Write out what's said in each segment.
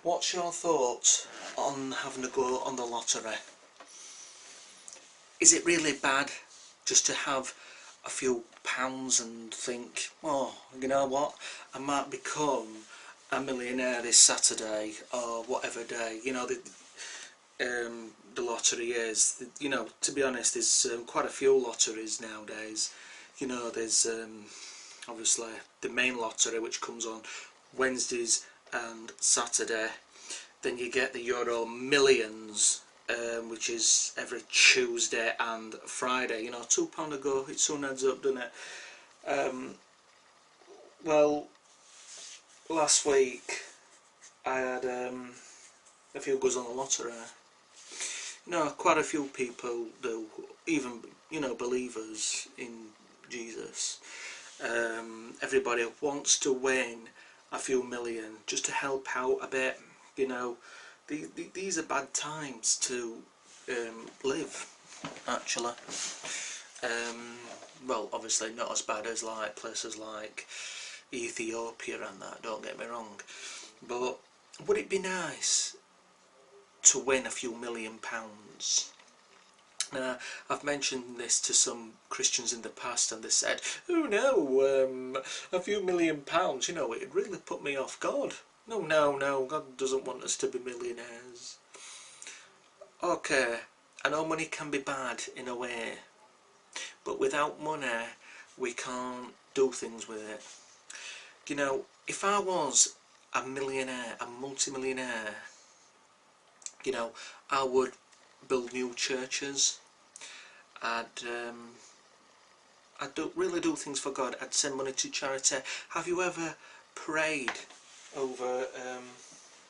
What's your thoughts on having a go on the lottery? Is it really bad just to have a few pounds and think, oh, you know what, I might become a millionaire this Saturday or whatever day? You know, the lottery is, you know, to be honest, there's quite a few lotteries nowadays. You know, there's obviously the main lottery, which comes on Wednesdays and Saturday. Then you get the Euro Millions, which is every Tuesday and Friday. You know, £2 a go, it soon adds up, doesn't it? Well, last week I had a few goes on the lottery. You know, quite a few people do, even, you know, believers in Jesus. Everybody wants to win a few million just to help out a bit. You know, these are bad times to live, actually. Well, obviously not as bad as like places like Ethiopia and that, don't get me wrong, but would it be nice to win a few £1,000,000? Now, I've mentioned this to some Christians in the past and they said, oh no, a few £1,000,000, you know, it really put me off God. No, God doesn't want us to be millionaires. Okay, I know money can be bad in a way, but without money we can't do things with it. You know, if I was a millionaire, a multi-millionaire, you know, I would build new churches. I'd really do things for God. I'd send money to charity. Have you ever prayed over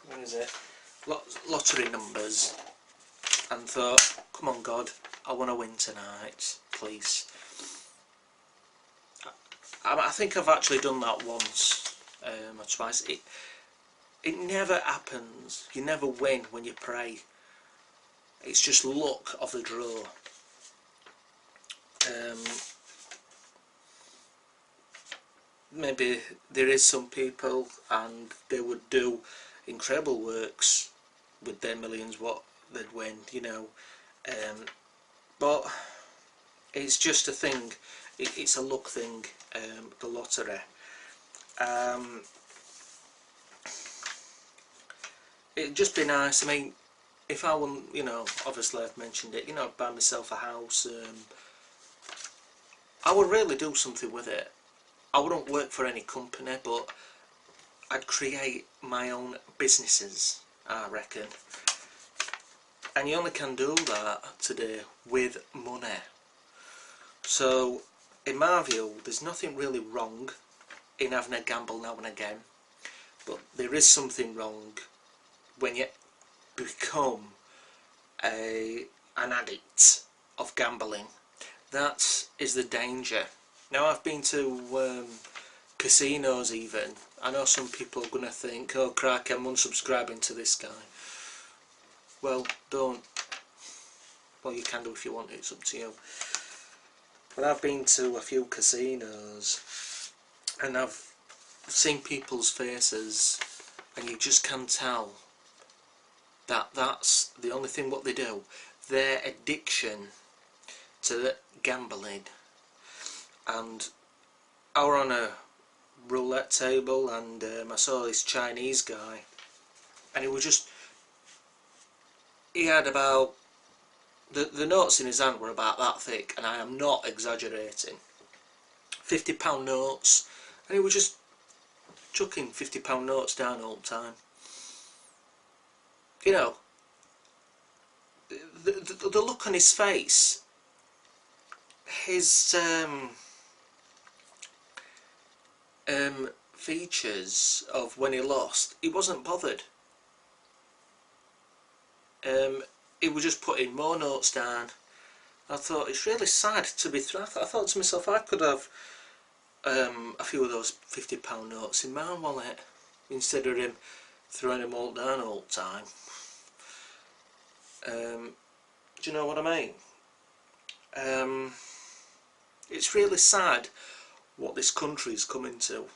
what is it, lottery numbers, and thought, come on God, I want to win tonight, please? I think I've actually done that once or twice. It never happens. You never win when you pray. It's just luck of the draw. Maybe there is some people and they would do incredible works with their millions, what they'd win, you know, but it's just a thing. It's a luck thing, the lottery. It'd just be nice. I mean, if I wouldn't, you know, obviously I've mentioned it, you know, buy myself a house, I would really do something with it. I wouldn't work for any company, but I'd create my own businesses, I reckon. And you only can do that today with money. So, in my view, there's nothing really wrong in having a gamble now and again, but there is something wrong when you become an addict of gambling. That is the danger. Now, I've been to casinos even. I know some people are going to think, oh crikey, I'm unsubscribing to this guy. Well, don't. Well, you can do if you want, it's up to you. But I've been to a few casinos and I've seen people's faces and you just can tell that that's the only thing what they do. Their addiction to the gambling. And I were on a roulette table and I saw this Chinese guy and he had about, the notes in his hand were about that thick, and I am not exaggerating, £50 notes, and he was just chucking £50 notes down all the time. You know, the look on his face, his features of when he lost, he wasn't bothered. He was just putting more notes down. I thought, it's really sad to be through. I thought to myself, I could have a few of those £50 notes in my wallet instead of him throwing them all down all the time. Do you know what I mean? It's really sad what this country's coming to.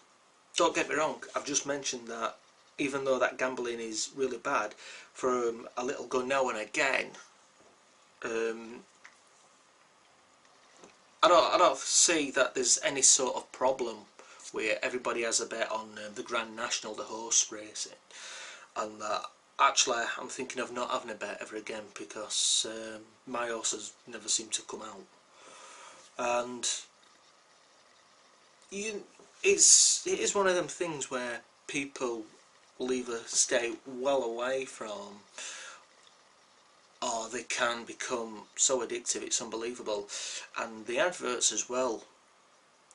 Don't get me wrong, I've just mentioned that even though that gambling is really bad, for a little go now and again, I don't see that there's any sort of problem where everybody has a bet on the Grand National, the horse racing, and that actually I'm thinking of not having a bet ever again, because my horses never seem to come out, and it is one of them things where people will either stay well away from, or they can become so addictive it's unbelievable. And the adverts as well.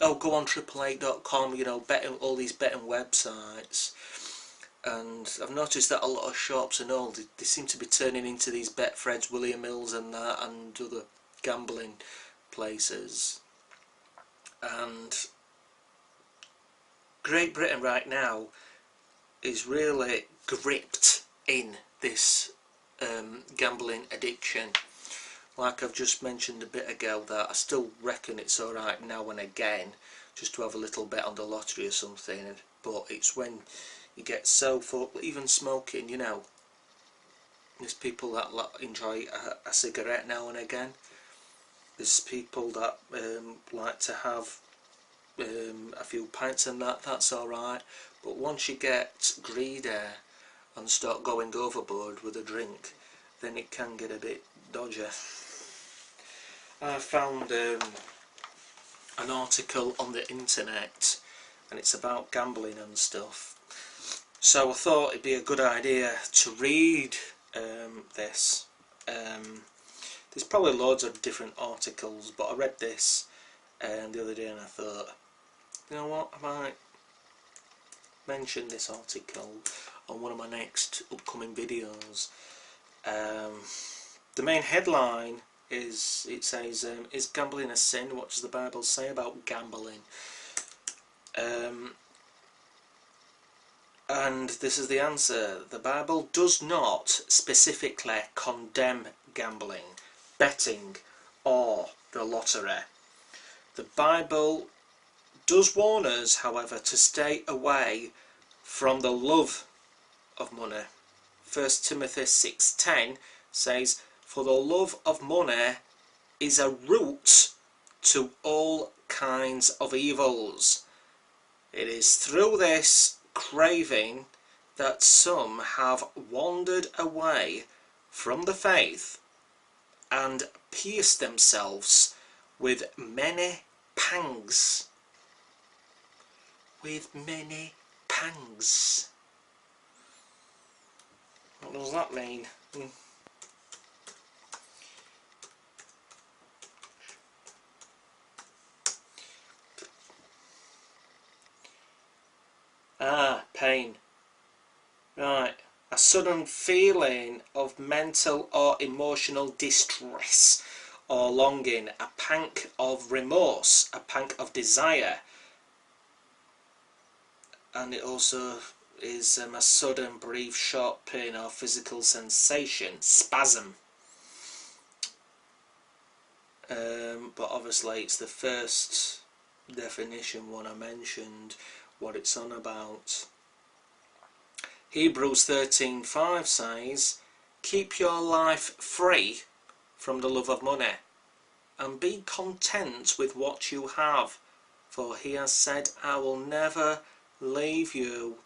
Oh, go on triple8.com, you know, betting, all these betting websites, and I've noticed that a lot of shops and all, they seem to be turning into these Betfreds, William Hills and that, and other gambling places. And Great Britain right now is really gripped in this gambling addiction. Like I've just mentioned a bit ago, that I still reckon it's alright now and again just to have a little bet on the lottery or something, but it's when you get so full, even smoking, you know, there's people that enjoy a cigarette now and again, there's people that like to have a few pints and that's alright, but once you get greedy and start going overboard with a drink, then it can get a bit dodgy. I found an article on the internet, and it's about gambling and stuff, so I thought it'd be a good idea to read this. There's probably loads of different articles, but I read this the other day and I thought, you know what, I might mention this article on one of my next upcoming videos. The main headline is, it says, is gambling a sin? What does the Bible say about gambling? And this is the answer. The Bible does not specifically condemn gambling, betting or the lottery. The Bible does warn us, however, to stay away from the love of money. 1 Timothy 6:10 says, for the love of money is a root to all kinds of evils. It is through this craving that some have wandered away from the faith and pierced themselves with many pangs. With many pangs. What does that mean? Pain. Right. A sudden feeling of mental or emotional distress or longing, a pang of remorse, a pang of desire. And it also is a sudden, brief, short pain or physical sensation, spasm. But obviously it's the first definition one I mentioned, what it's on about. Hebrews 13:5 says, keep your life free from the love of money, and be content with what you have, for he has said, I will never leave you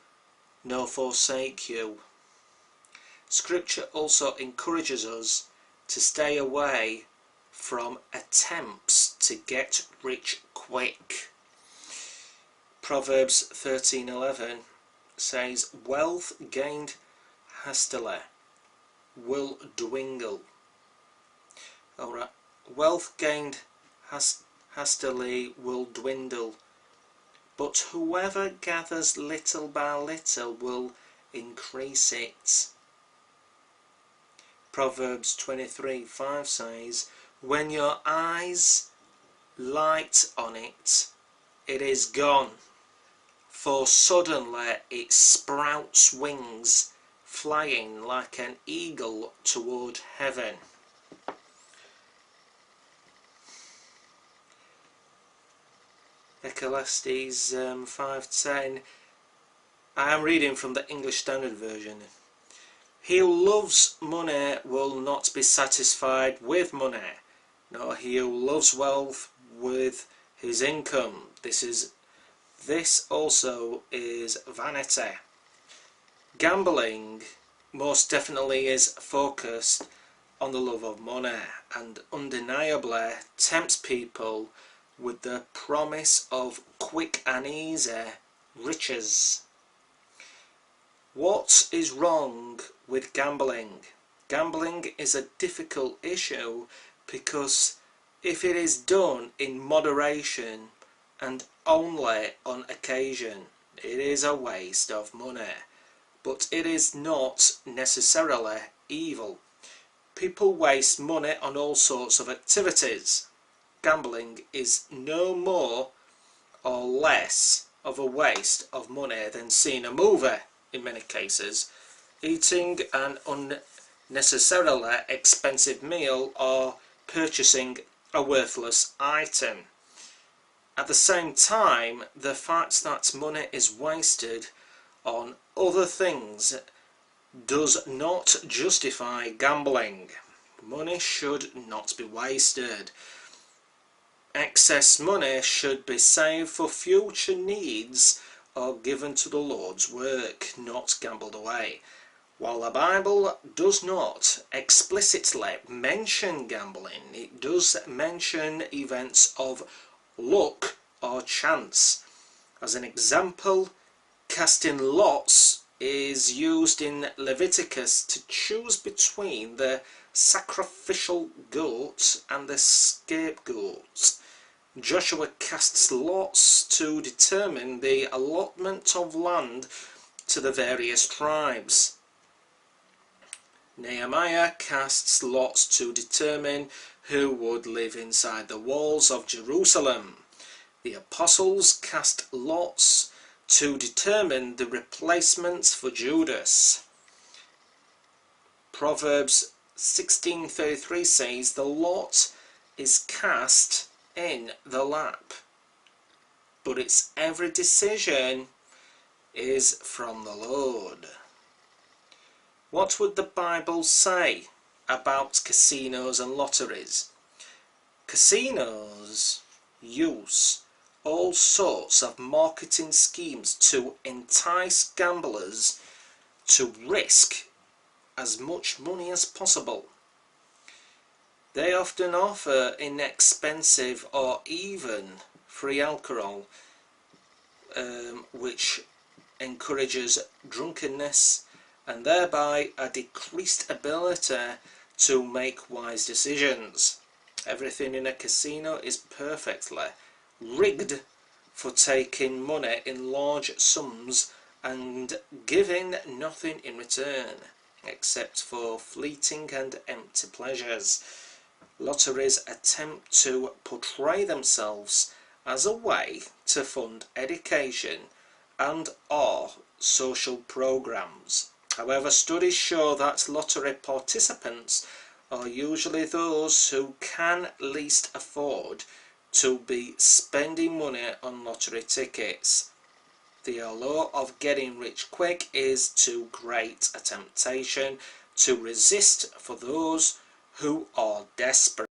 nor forsake you. Scripture also encourages us to stay away from attempts to get rich quick. Proverbs 13:11 says, wealth gained hastily will dwindle. Alright, wealth gained hastily will dwindle, but whoever gathers little by little will increase it. Proverbs 23:5 says, when your eyes light on it, it is gone, for suddenly it sprouts wings, flying like an eagle toward heaven. Ecclesiastes 5:10 I am reading from the English Standard Version. He who loves money will not be satisfied with money, nor he who loves wealth with his income. This also is vanity. Gambling most definitely is focused on the love of money and undeniably tempts people with the promise of quick and easy riches. What is wrong with gambling? Gambling is a difficult issue because if it is done in moderation and only on occasion, it is a waste of money. But it is not necessarily evil. People waste money on all sorts of activities. Gambling is no more or less of a waste of money than seeing a movie in many cases, eating an unnecessarily expensive meal, or purchasing a worthless item. At the same time, the fact that money is wasted on other things does not justify gambling. Money should not be wasted. Excess money should be saved for future needs or given to the Lord's work, not gambled away. While the Bible does not explicitly mention gambling, it does mention events of luck or chance. As an example, casting lots is used in Leviticus to choose between the sacrificial goat and the scapegoat. Joshua casts lots to determine the allotment of land to the various tribes. Nehemiah casts lots to determine who would live inside the walls of Jerusalem. The apostles cast lots to determine the replacements for Judas. Proverbs 16:33 says, "The lot is cast in the lap, but its every decision is from the Lord." What would the Bible say about casinos and lotteries? Casinos use all sorts of marketing schemes to entice gamblers to risk as much money as possible. They often offer inexpensive or even free alcohol, which encourages drunkenness and thereby a decreased ability to make wise decisions. Everything in a casino is perfectly rigged for taking money in large sums and giving nothing in return except for fleeting and empty pleasures. Lotteries attempt to portray themselves as a way to fund education and or social programs. However, studies show that lottery participants are usually those who can least afford to be spending money on lottery tickets. The allure of getting rich quick is too great a temptation to resist for those who are desperate.